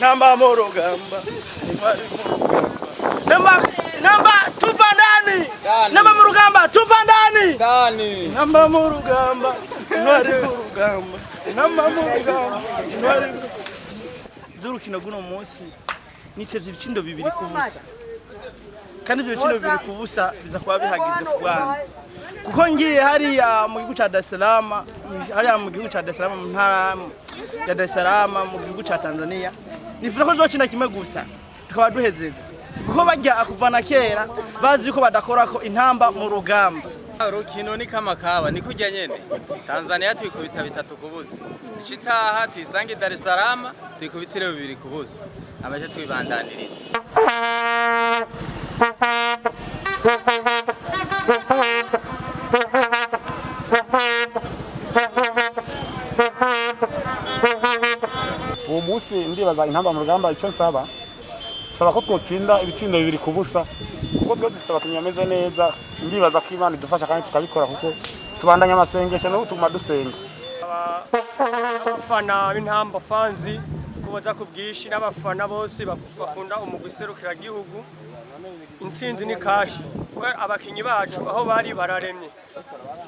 Namba Murugamba. Namba tupa ndani. Namba Murugamba tupa ndani. Ndani. Namba Murugamba. Ntwari Murugamba. Namba Murugamba. Ntwari. Zurukino guno munsi nitevye ibitsindo bibiri kubusa. Kandi ibyo bitsindo bibiri kubusa biza kuba bihagize ku Rwanda. Kuko ngiye hariya mu gihugu ca Dar es Salaam, hariya mu gihugu ca Dar es Salaam mu ntara ya Dar es Salaam mu gihugu ca Tanzania. Nifuza ko zokina kimwe gusa tukaba duhezeza kuko bajya akuvana kera bazi ko badakorako intamba mu rugamba. Urukino ni kama kawa ni kujya nyene Tanzania twikubita 3 kubusa ishitaha twisange Dar es Salaam twikubitire 2 kubusa amaje twibandaniriza. Uwo munsi ndibaza intamba mu rugamba icyo nsaba ko twotsinda ibitsindo 2 kubusa kuko twe dufite abakinnyi bameze neza. Ndibaza ko Imana idufasha kandi tukabikora kuko tubandanya amasengesho no gutuma dusenga. Abafana b'intamba fanzi kubaza kubwishi n'abafana bose bakunda umugwiserukira gihugu intsinzi ni kashi abakinnyi bacu aho bari bararemye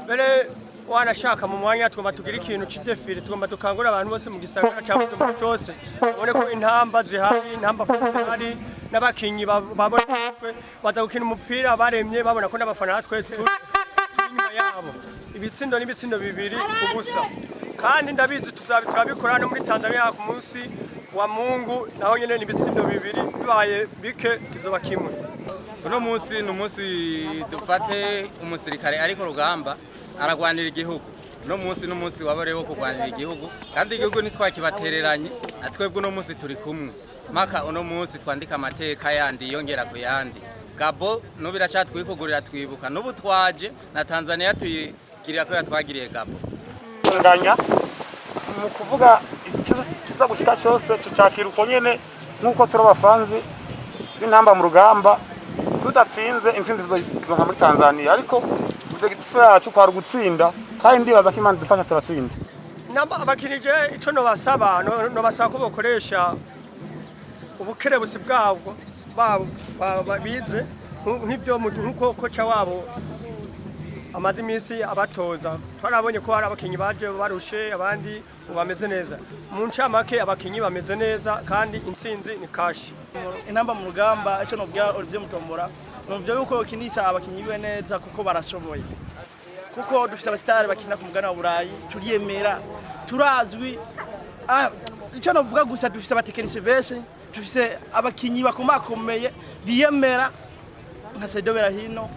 bere wanashaka mu mwanya twumva tugira ikintu c'idefire twumva tukangura abantu bose mu gisagara cy'abuto cyose ubone ko intamba zihari intamba zihari n'abakinyi babonetswe baza gukina umupira baremye babona ko n'abafana natwe inyuma yabo ibitsindo n'ibitsindo 2 kubusa kandi ndabizi tuzabikora no muri Tanzania ku munsi wa Mungu naho nyene n'ibitsindo 2 bibaye bike kizoba kimwe. Uno munsi n'umunsi dufate umusirikare ariko rugamba aragwanira igihugu. No munsi n'umunsi wabareho kugwanira igihugu kandi igihugu nitwakibatereranye atwebwe uno munsi turi kumwe maka uno munsi twandika amateka yandi yongera ku yandi. Gabo no biracatwikugurira twibuka n'ubu twaje na Tanzania tuyigirira ko yatwagiriye Gabo. Nganya mu kuvuga kiza gushika cyose tucakira uko nyene nkuko turabafanzi b'intamba mu rugamba tudatsinze intsinzi zo muri Tanzania ariko ubwo yacu kwa gutsinda kandi ndibaza ko Imana idufasha turatsinda. Namba abakinije ico no basaba ko bokoresha ubukerebusi bwabwo bize nk'ibyo nkuko koca wabo amazi imisi abatoza twarabonye ko hari abakinyi baje barushe abandi bameze neza mu ncamake abakinyi bameze neza kandi intsinzi ni kashi. Intamba mu rugamba ico no bya Olivier Mutombora numvye yuko kinisa abakinyi biwe neza kuko barashoboye kuko dufite abastari bakina ku mugana wa Burayi turiyemera turazwi ico no vuga gusa dufite abatekinisi bese dufite abakinyi bakomakomeye biyemera nka Saido Berahino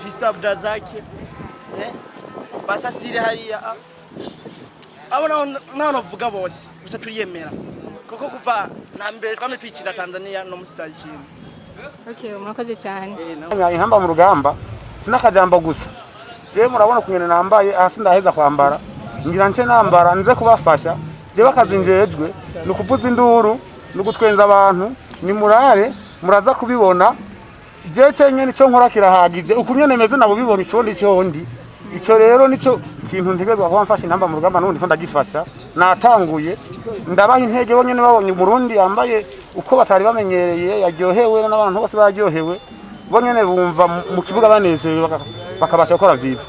Fista Abdazaki basa sire hariya abona naho vuga bose gusa turiyemera kuko kuva na mbere twamwe twikira Tanzania no musitachini. Okay, murakoze cyane. Intamba mu rugamba sinakajambo gusa je murabona kunyene nambaye hasi ndaheza kwambara ngira nce nambara nze kubafasha je bakazinjejwe no kuvuza induru no gutwenza abantu ni murare muraza kubibona je cenye nico nkora kirahagije ukunyene meze nabo bibona icondi cyondi ico rero nico kintu ntegezwa ko mfasha intamba mu rugamba nundi ndagifasha natanguye ndabaha intege bonyene babonye Burundi yambaye uko batari bamenyereye yaryohewe n'abantu bose baryohewe bonyene bumva mu kibuga banezerewe bakabasha gukora vyiza.